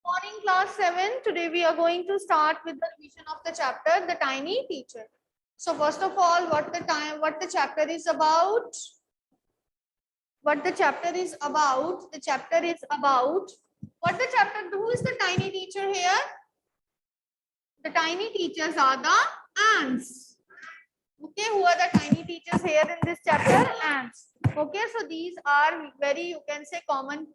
Morning class 7. Today we are going to start with the revision of the chapter The Tiny Teacher. So first of all, what the chapter is about? What the chapter is about? The chapter is about what the chapter. Who is the tiny teacher here? The tiny teachers are the ants. Okay, who are the tiny teachers here in this chapter? Ants. Okay, so these are very, you can say, common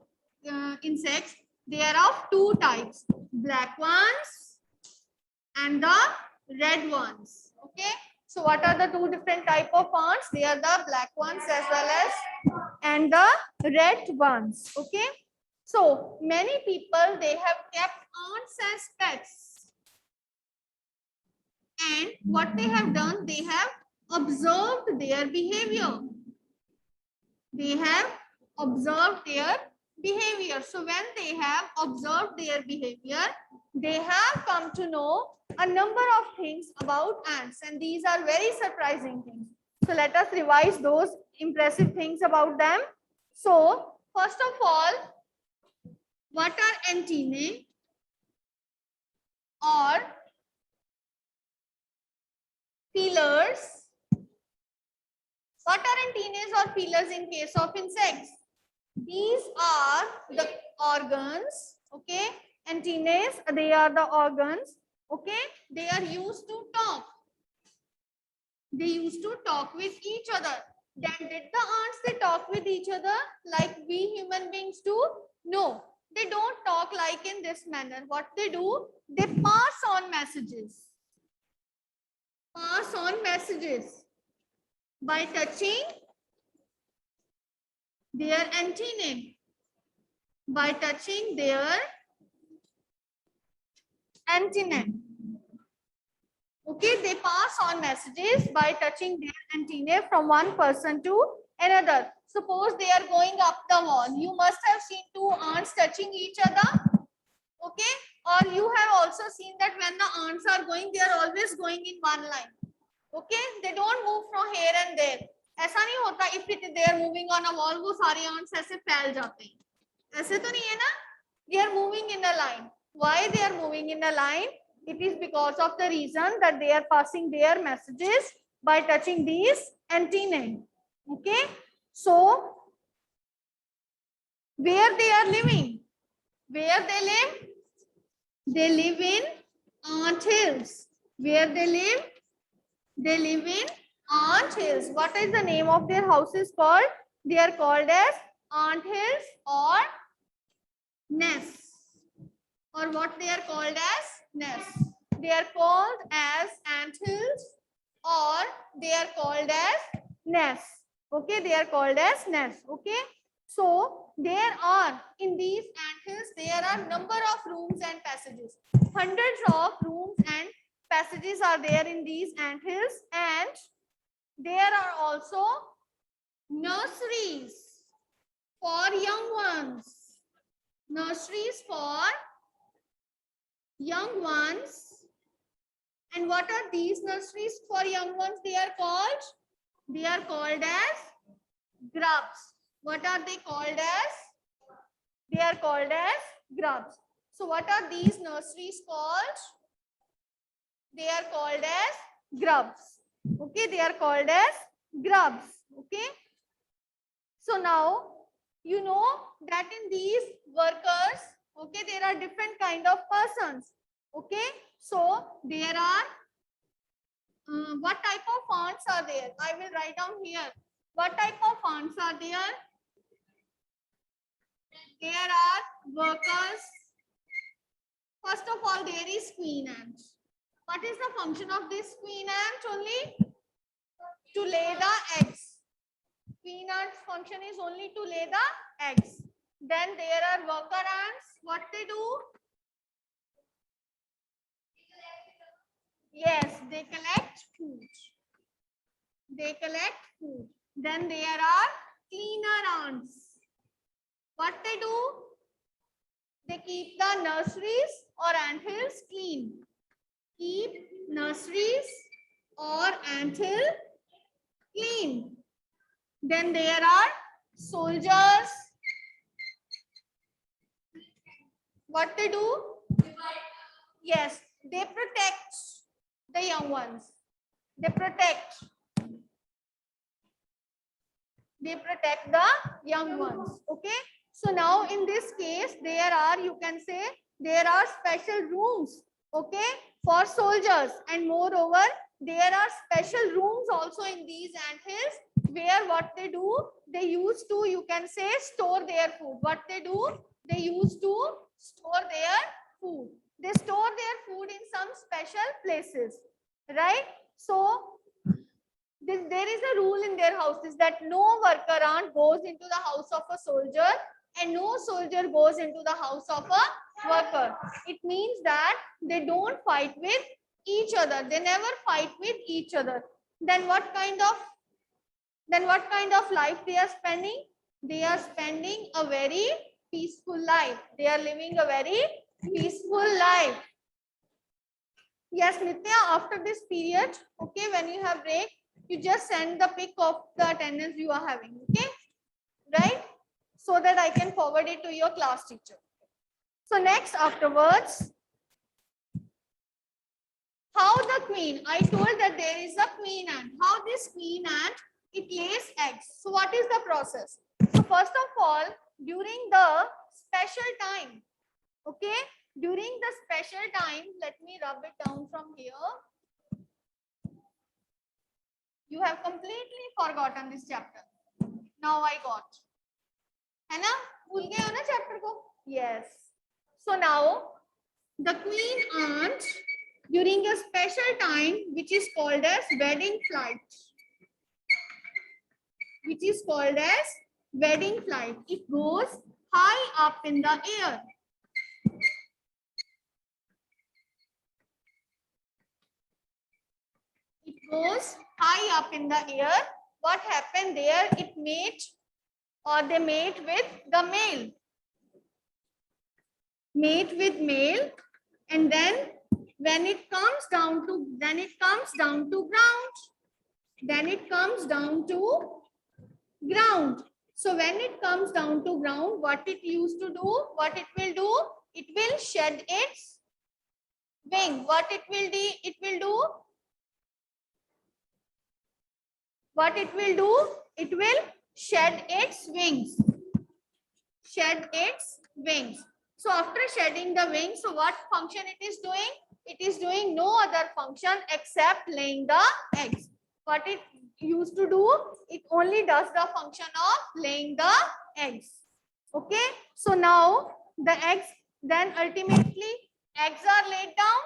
insects. They are of two types, black ones and the red ones. Okay, so what are the two different type of ants? They are the black ones as well as and the red ones. Okay, so many people, they have kept ants as pets, and what they have done, they have observed their behavior. They have observed their behavior. So when they have observed their behavior, they have come to know a number of things about ants, and these are very surprising things. So let us revise those impressive things about them. So first of all, what are antennae or feelers? What are antennae or feelers in case of insects? These are the organs, okay? Antennae, they are the organs, okay? They are used to talk. They used to talk with each other. Then did the ants, they talk with each other like we human beings do? No, they don't talk like in this manner. What they do, they pass on messages. Pass on messages by touching their antennae. By touching their antennae. Okay, they pass on messages by touching their antennae from one person to another. Suppose they are going up the wall. You must have seen two ants touching each other. Okay, or you have also seen that when the ants are going, they are always going in one line. Okay, they don't move from here and there. ऐसा नहीं होता if they are moving on a wall, वो सारे ants ऐसे फैल जाते हैं. ऐसे तो नहीं है ना? They are moving in a line. Why they are moving in a line? It is because of the reason that they are passing their messages by touching these antennae. Okay, so where they are living? Where they live? They live in ant hills. Where they live? They live in ant hills. What is the name of their houses called? They are called as ant hills or nests. Or what they are called as? Nests. They are called as ant hills or they are called as nests. Okay, they are called as nests. Okay, so there are in these ant hills, there are number of rooms and passages. Hundreds of rooms and passages are there in these ant hills, and there are also nurseries for young ones. Nurseries for young ones. And what are these nurseries for young ones? They are called as grubs. What are they called as? They are called as grubs. So what are these nurseries called? They are called as grubs. Okay, they are called as grubs. Okay, so now you know that in these workers, okay, there are different kind of persons. Okay, so there are what type of ants are there? I will write down here. What type of ants are there? There are workers. First of all, there is queen ant. What is the function of this queen ant? Only to lay the eggs. Queen ant's function is only to lay the eggs. Then there are worker ants. What they do? Yes, they collect food. They collect food. Then there are cleaner ants. What they do? They keep the nurseries or anthills clean. Keep nurseries or anthill clean. Then there are soldiers. What they do? Yes, they protect the young ones. They protect the young ones. Okay, so now in this case there are, you can say, there are special rooms, okay, for soldiers, and moreover there are special rooms also in these anthills where what they do, they used to, you can say, store their food. What they do, they used to store their food. They store their food in some special places, right? So there is a rule in their houses that no worker ant goes into the house of a soldier and no soldier goes into the house of a worker. It means that they don't fight with each other. They never fight with each other. Then what kind of life they are spending? They are spending a very peaceful life. They are living a very peaceful life. Yes, Nitya, after this period, okay, when you have break, you just send the pic of the attendance you are having, okay, right? So that I can forward it to your class teacher. So next, afterwards, how the queen, I told that there is a queen ant. How this queen ant, it lays eggs. So what is the process? So first of all, during the special time, okay, during the special time, let me rub it down from here. You have completely forgotten this chapter. Now I got. है ना? भूल गए हो ना chapter को? Yes. So now the queen ant, during a special time which is called as wedding flight. Which is called as wedding flight. It goes high up in the air. It goes high up in the air. What happened there? It mate, or they mate with the male. Mate with male, and then when it comes down to, ground. Then it comes down to ground. So when it comes down to ground, what it used to do, what it will do, it will shed its wing. What it will do, it will do, what it will do, it will shed its wings. Shed its wings. So after shedding the wings, so what function it is doing? It is doing no other function except laying the eggs. What it used to do, it only does the function of laying the eggs. Okay, so now the eggs, then ultimately eggs are laid down.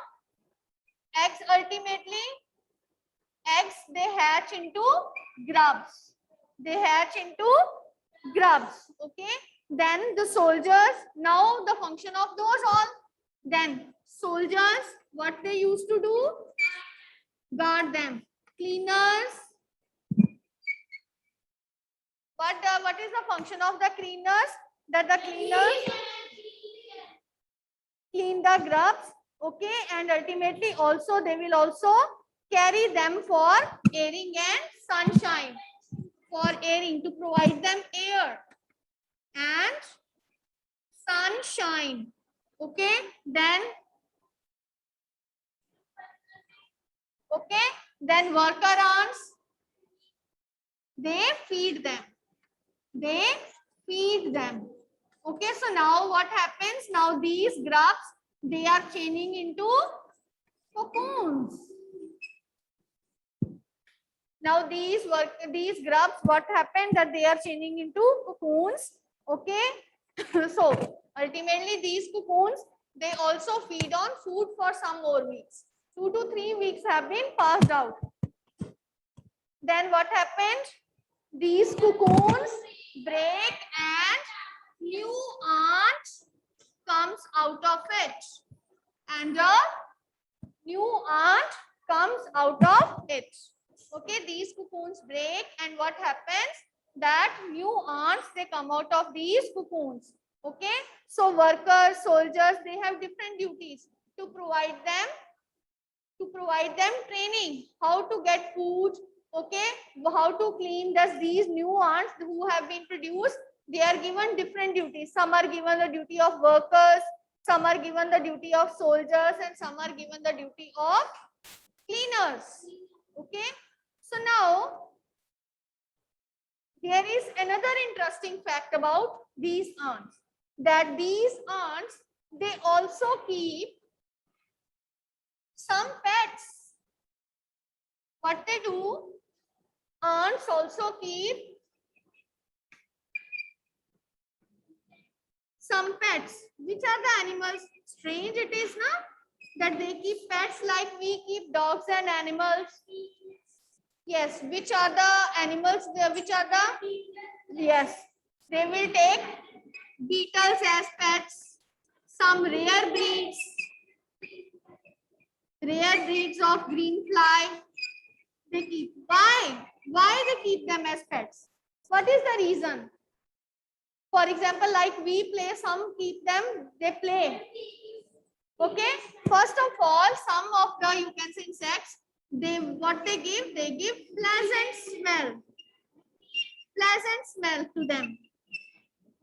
Eggs ultimately, eggs, they hatch into grubs. They hatch into grubs. Okay, then the soldiers, now the function of those all, then soldiers, what they used to do, guard them. Cleaners, what is the function of the cleaners? That the cleaners clean the grubs, okay, and ultimately also they will also carry them for airing and sunshine, for airing, to provide them air and sunshine. Okay, then worker ants, they feed them. They feed them. Okay, so now what happens? Now these grubs, they are changing into cocoons. Now these grubs, what happened, that they are changing into cocoons. Okay, so ultimately these cocoons, they also feed on food for some more weeks. 2 to 3 weeks have been passed out. Then what happened? These cocoons break and new ant comes out of it. And a new ant comes out of it. Okay, these cocoons break, and what happens? That new ants, they come out of these cocoons. Okay, so workers, soldiers, they have different duties to provide them training, how to get food, okay, how to clean. Thus these new ants who have been produced, they are given different duties. Some are given the duty of workers, Some are given the duty of soldiers and some are given the duty of cleaners. Okay. So now there is another interesting fact about these ants, that these ants, they also keep some pets. What they do, ants also keep some pets. Which are the animals? Strange it is, na? That they keep pets like we keep dogs and animals. Yes, which are the animals? Which are the? Yes, they will take beetles as pets. Some rare breeds of green fly. They keep. Why? Why they keep them as pets? What is the reason? For example, like we play, some keep them, they play. Okay. First of all, some of the, you can say, insects, what they give pleasant smell to them.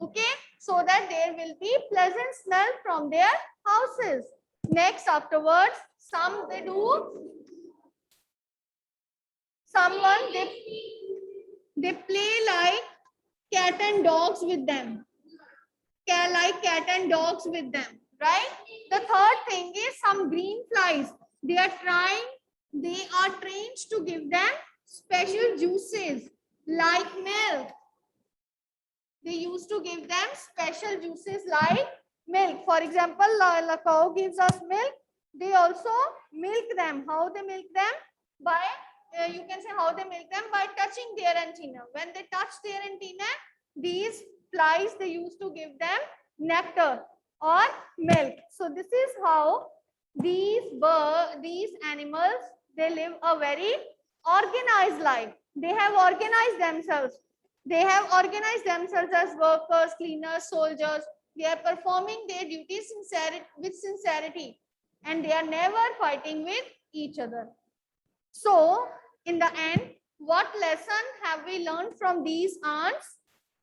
Okay, so that there will be pleasant smell from their houses. Next, afterwards, some they do, someone they play like cat and dogs with them. Like cat and dogs with them, right? The third thing is some green flies. They are trained to give them special juices like milk. They used to give them special juices like milk. For example, the cow gives us milk. They also milk them. How they milk them? By, you can say how they milk them by touching their antenna. When they touch their antenna, these flies, they used to give them nectar or milk. So this is how these animals, they live a very organized life. They have organized themselves. They have organized themselves as workers, cleaners, soldiers. They are performing their duties with sincerity, and they are never fighting with each other. So, in the end, what lesson have we learned from these ants?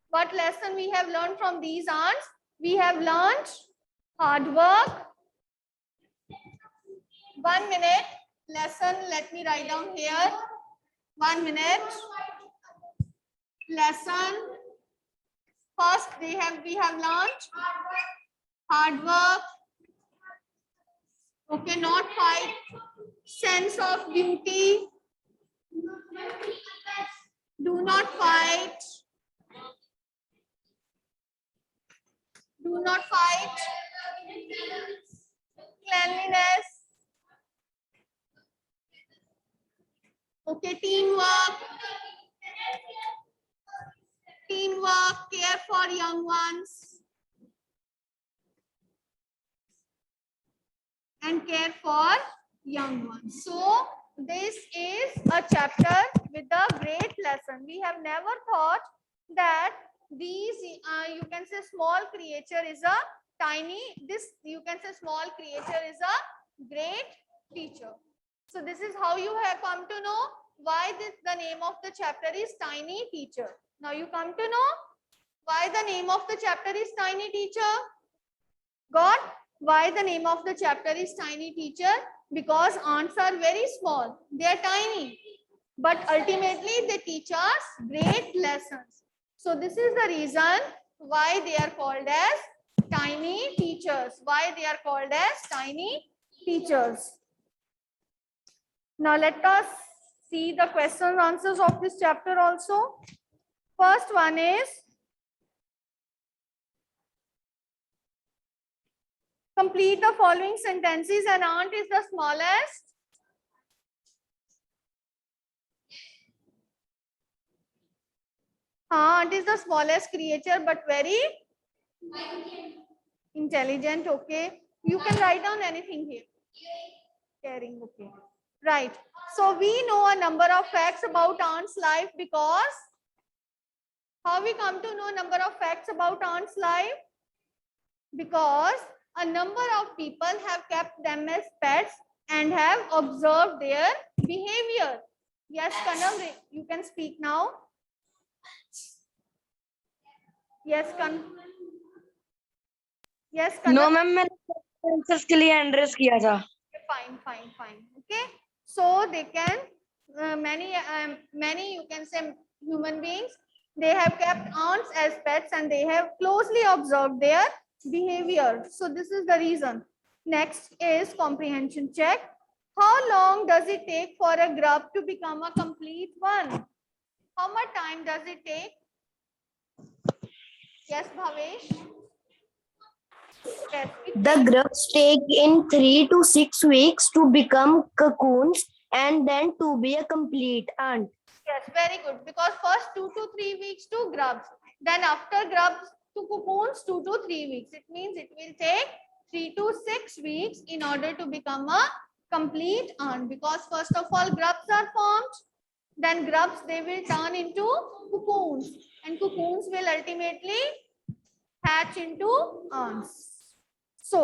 What lesson we have learned from these ants? We have learned hard work. 1 minute. Lesson, let me write down here. 1 minute. Lesson. First, we have learned hard work. Okay, not fight. Sense of duty. Do not fight. Do not fight. Cleanliness. Okay, teamwork. Teamwork, care for young ones. And care for young ones. So, this is a chapter with a great lesson. We have never thought that these, you can say small creature is a tiny, you can say small creature is a great teacher. So this is how you have come to know why the name of the chapter is Tiny Teacher. Now you come to know why the name of the chapter is Tiny Teacher. Got why the name of the chapter is Tiny Teacher? Because ants are very small. They are tiny. But ultimately they teach us great lessons. So this is the reason why they are called as tiny teachers. Why they are called as tiny teachers. Now let us see the questions and answers of this chapter also. First one is, complete the following sentences. An ant is the smallest. Ant is the smallest creature but very intelligent. Okay. You can write down anything here. Caring. Okay. Right. So we know a number of facts about ants' life because how we come to know number of facts about ants' life? Because a number of people have kept them as pets and have observed their behavior. Yes, Kanav, you can speak now. Yes, no Kanak? Ma'am मैंने answers के लिए Andreas किया था. Fine. Okay. So they can many you can say human beings, they have kept ants as pets and they have closely observed their behavior. So this is the reason. Next is comprehension check. How long does it take for a grub to become a complete one? How much time does it take? Yes, Bhavesh. Yes, The grubs take in 3 to 6 weeks to become cocoons and then to be a complete ant. Yes, very good. Because first 2 to 3 weeks to grubs. Then after grubs to cocoons, 2 to 3 weeks. It means it will take 3 to 6 weeks in order to become a complete ant. Because first of all, grubs are formed. Then grubs, they will turn into cocoons. And cocoons will ultimately hatch into ants. So,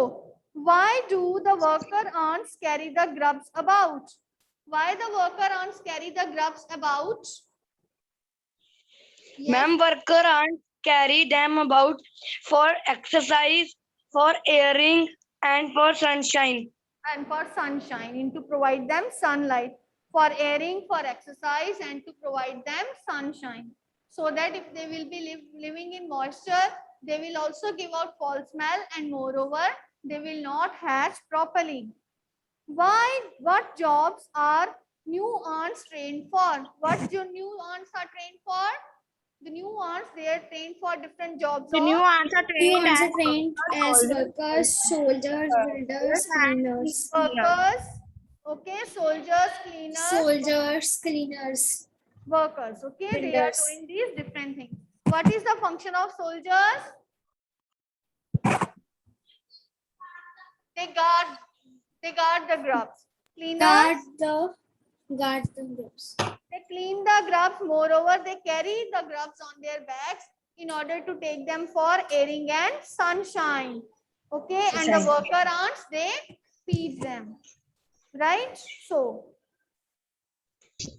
why do the worker ants carry the grubs about? Why the worker ants carry the grubs about? Yes. Ma'am worker ant carry them about for exercise, for airing and for sunshine. And for sunshine, and to provide them sunlight, for airing, for exercise, and to provide them sunshine. So that if they will be living in moisture, they will also give out foul smell, and moreover, they will not hatch properly. Why? What jobs are new ants trained for? What new ants are trained for? The new ants, they are trained for different jobs. The new ants are You trained are as trained as workers, soldiers, builders, cleaners. Workers, okay, soldiers, cleaners, Soldiers, cleaners, workers, okay, they are builders. doing these different things. What is the function of soldiers? They guard the grubs. Cleaners, Guard the groups. they clean the grubs. Moreover, they carry the grubs on their backs in order to take them for airing and sunshine. Okay, and the worker ants, they feed them. Right? So,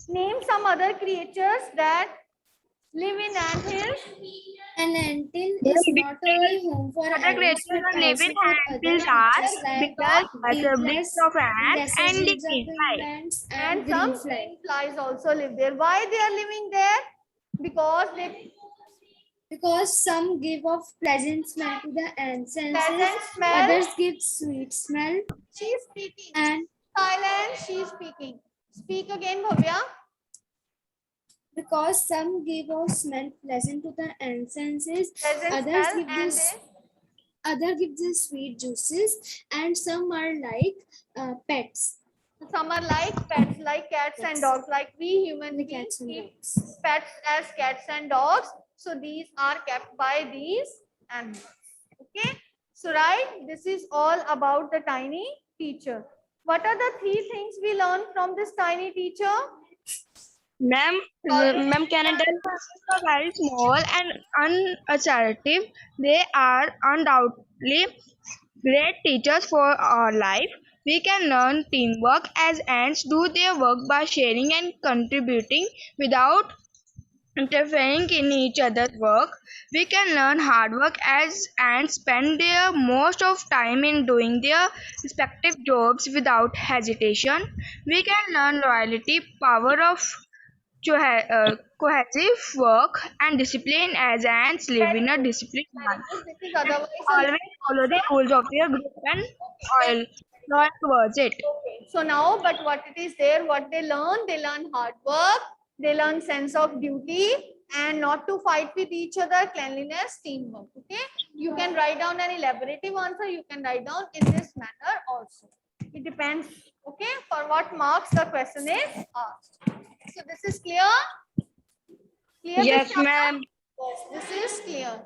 name some other creatures that live in anthills. An anthill is not only home for other ants creatures but are living also for other anthill are creatures like beetles, beetles, bricks of ants, and lesser leaves of green green fly. plants, And and some green fly. green flies also live there. Why they are living there? Because some give off pleasant smell to the ants senses, Pleasant smell. others give sweet smell, She is speaking. and Silence. She is speaking. Speak again, Bhavya. because some give off smell pleasant to the ant senses, Pleasant others smell give and this other gives the sweet juices, and some are like pets. some are like pets, like cats and dogs. Like we human The beings cats and keep dogs. pets as cats and dogs. So these are kept by these animals. Okay. So right, this is all about the tiny teacher. What are the 3 things we learn from this tiny teacher? Ma'am, ma'am, can I tell? Are very small and unattractive. They are undoubtedly great teachers for our life. We can learn teamwork as ants do their work by sharing and contributing without interfering in each other's work. We can learn hard work as ants spend their most of time in doing their respective jobs without hesitation. We can learn loyalty, power of cohesive work and discipline as ants live in a disciplined Very manner. good. This is otherwise a Always follow the rules of their group and very loyal towards it. okay. So now, but what it is there, what they learn hard work, they learn sense of duty and not to fight with each other, cleanliness, teamwork. Okay. You can write down an elaborative answer. You can write down in this manner also. It depends. Okay. For what marks the question is asked. So this is clear? Clear? Yes, this chapter? ma'am. Yes, this is clear.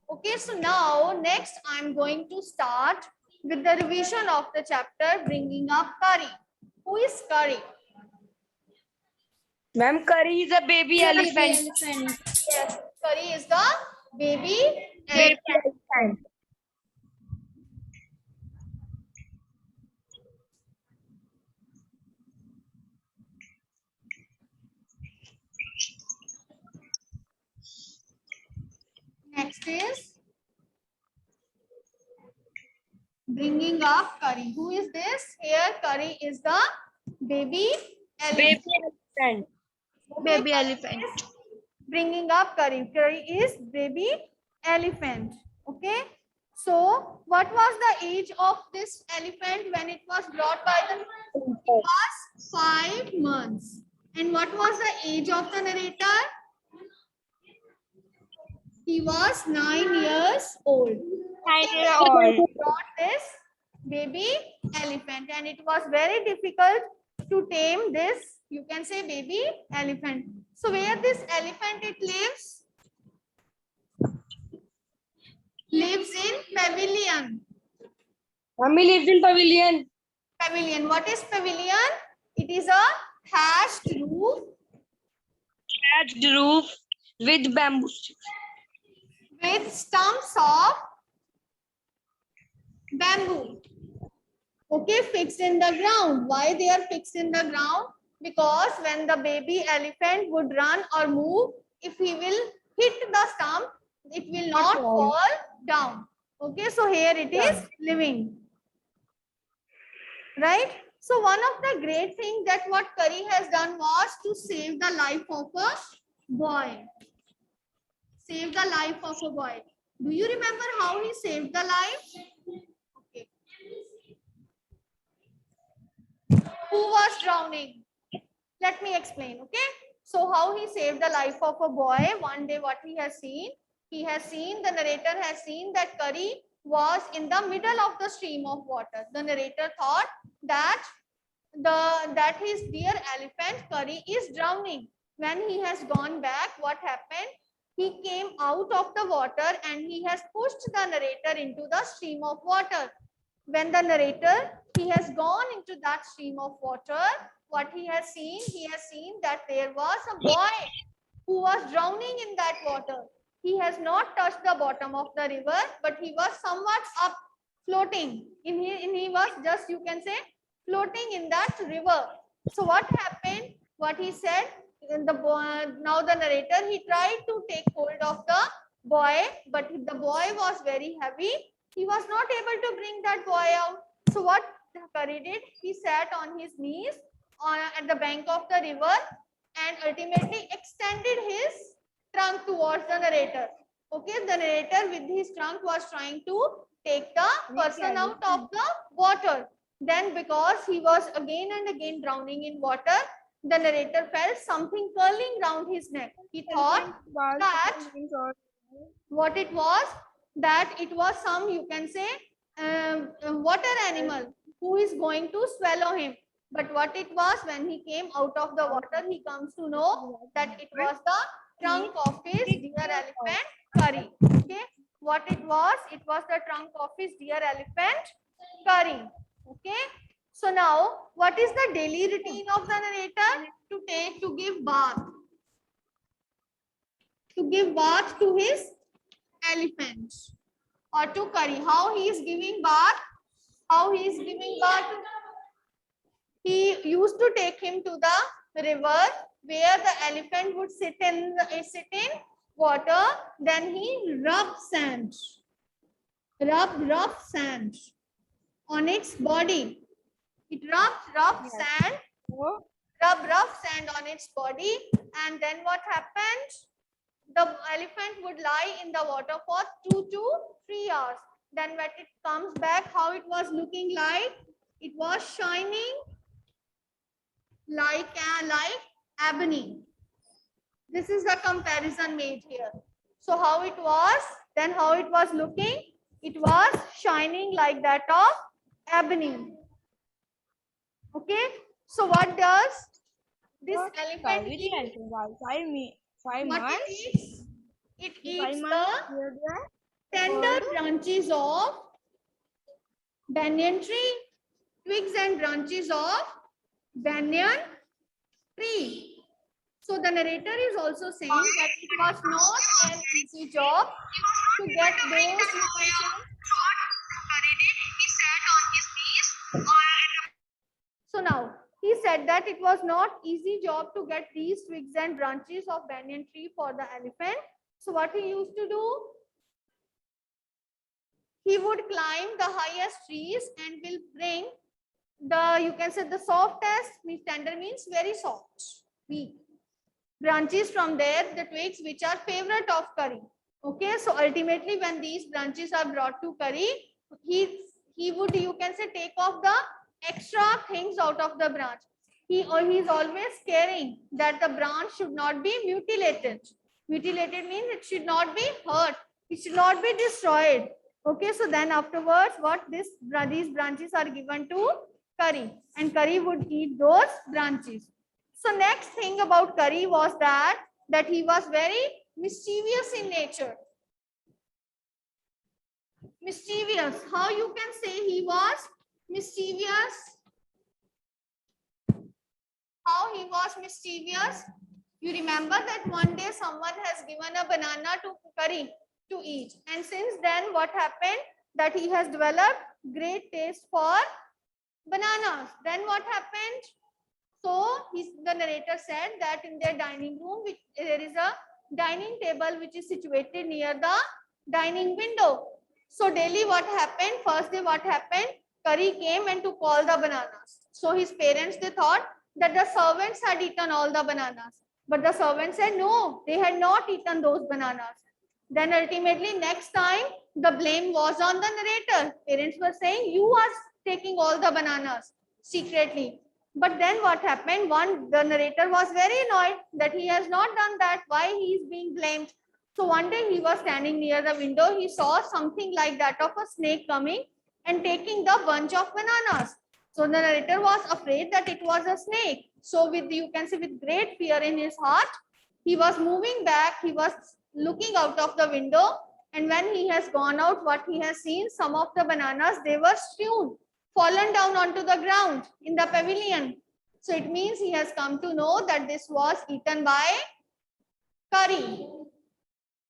Okay, so now next I'm going to start with the revision of the chapter bringing up curry. Who is curry? Ma'am, curry is a baby Baby elephant. elephant. Yes, curry is the baby Baby elephant. elephant. Next is Bringing up Curry. Who is this? Here, Curry is the baby elephant. Baby elephant. Okay, Baby Curry elephant. is bringing up Curry. Curry is baby elephant. Okay. So, what was the age of this elephant when it was brought by the? It was 5 months. And what was the age of the narrator? He was 9 years old. 9-year-old. Brought this baby elephant, and it was very difficult to tame this, you can say, baby elephant. So where this elephant it lives in pavilion. Mummy lives in pavilion. Pavilion. What is pavilion? It is a thatched roof Thatched roof with bamboo sticks. with stumps of bamboo. Okay, fixed in the ground. Why they are fixed in the ground? Because when the baby elephant would run or move, if he will hit the stump, it will not fall down. Okay, so here it is living. Right? So one of the great things that what Curry has done was to save the life of a boy. Save the life of a boy. Do you remember how he saved the life? Okay. Who was drowning? Let me explain. Okay. So how he saved the life of a boy? One day what he has seen? He has seen, the narrator has seen that Curry was in the middle of the stream of water. The narrator thought that his dear elephant Curry is drowning. When he has gone back, what happened? He came out of the water and he has pushed the narrator into the stream of water. When the narrator, he has gone into that stream of water, what he has seen that there was a boy who was drowning in that water. He has not touched the bottom of the river, but he was somewhat up, floating. He was just, you can say, floating in that river. So what happened? What he said, now the narrator, he tried to take hold of the boy, but the boy was very heavy. He was not able to bring that boy out. So what Curry did? He sat on his knees at the bank of the river and ultimately extended his trunk towards the narrator. Okay, the narrator with his trunk was trying to take the person out of the water. Then because he was again and again drowning in water, the narrator felt something curling round his neck. He thought that what it was, that it was some, you can say, water animal who is going to swallow him. But what it was, when he came out of the water, he comes to know that it was the trunk of his dear elephant Curry. Okay, what it was the trunk of his dear elephant Curry. Okay, so now what is the daily routine of the narrator? To give bath to his elephant or to Curry. How he is giving bath? He used to take him to the river where the elephant would sit in water. Then he rubbed sand on its body. It rubbed sand on its body, and then what happened? The elephant would lie in the water for 2 to 3 hours. Then when it comes back, how it was looking like? It was shining like ebony. This is the comparison made here. So how it was? Then how it was looking? It was shining like that of ebony. Okay. So what does this elephant eat? 5 What months. it eats? It eats the The tender branches of banyan tree, twigs and branches of banyan tree. So the narrator is also saying that it was not an easy job to get those, you can say. So now he said that it was not easy job to get these twigs and branches of banyan tree for the elephant. So what he used to do? he would climb the highest trees and will bring the, you can say, the softest, means tender means very soft, weak branches from there, the twigs which are favorite of Kari. Okay, so ultimately when these branches are brought to Kari, he would, you can say, take off the extra things out of the branch. He is always caring that the branch should not be mutilated. Mutilated means it should not be hurt, it should not be destroyed. Okay, so then afterwards, what these branches are given to Kari, and Kari would eat those branches. So next thing about Kari was that he was very mischievous in nature. Mischievous. How you can say he was mischievous? How he was mischievous? You remember that one day someone has given a banana to Kari to eat, and since then what happened? That he has developed great taste for bananas. Then what happened? So the narrator said that in their dining room, there is a dining table which is situated near the dining window. So daily what happened? First day what happened? Kari came and took all the bananas. So his parents, they thought that the servants had eaten all the bananas. But the servant said no, they had not eaten those bananas. Then ultimately next time the blame was on the narrator. Parents were saying you are taking all the bananas secretly. But then what happened? The narrator was very annoyed that he has not done that. Why he is being blamed? So one day he was standing near the window. He saw something like that of a snake coming and taking the bunch of bananas. So the narrator was afraid that it was a snake. So you can say with great fear in his heart, he was moving back. He was looking out of the window. And when he has gone out, what he has seen, some of the bananas, they were strewn, fallen down onto the ground in the pavilion. So it means he has come to know that this was eaten by Kari.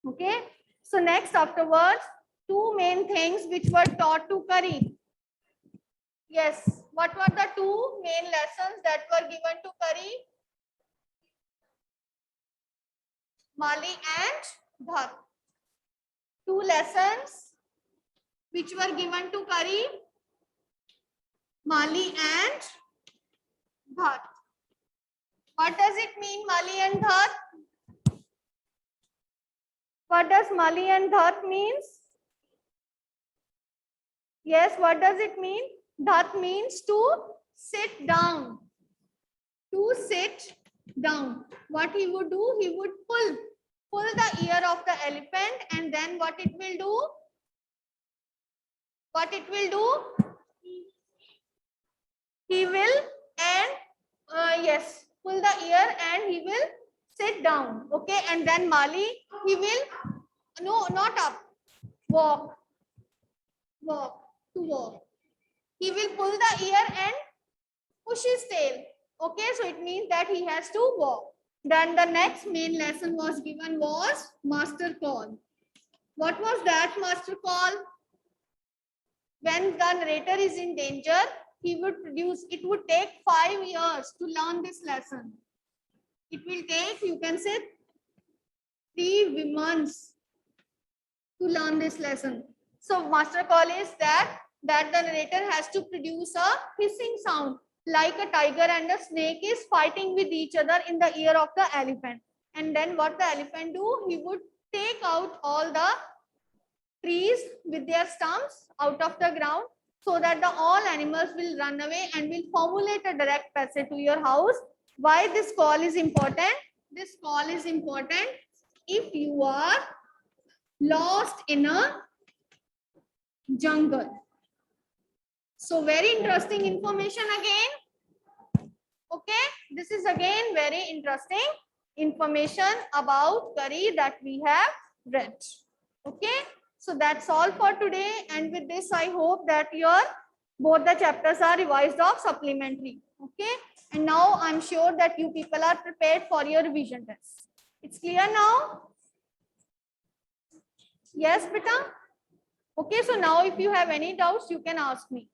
Okay. So next afterwards, two main things which were taught to Kari. Yes. What were the two main lessons that were given to Kari? Mali and Dhat. Two lessons which were given to Kari. Mali and Dhat. What does it mean, Mali and Dhat? What does Mali and Dhat means? Yes, what does it mean? Dhat means to sit down. To sit down. What he would do? He would pull the ear of the elephant, and then what it will do? What it will do? He will yes, pull the ear and he will sit down. Okay, and then Mali, he will, no, not up, walk. He will pull the ear and push his tail. Okay, so it means that he has to walk. Then the next main lesson was given was master call. What was that master call? When the narrator is in danger, it would take 5 years to learn this lesson. It will take, you can say, 3 months to learn this lesson. So master call is that the narrator has to produce a hissing sound, like a tiger and a snake is fighting with each other in the ear of the elephant. And then what the elephant do? He would take out all the trees with their stumps out of the ground, so that all animals will run away and will formulate a direct passage to your house. Why this call is important? This call is important if you are lost in a jungle. So very interesting information again. Okay, this is again very interesting information about Kari that we have read. Okay, so that's all for today, and with this I hope that both the chapters are revised off supplementary. Okay, and now I'm sure that you people are prepared for your revision test. It's clear now? Yes, beta? Okay, so now if you have any doubts, you can ask me.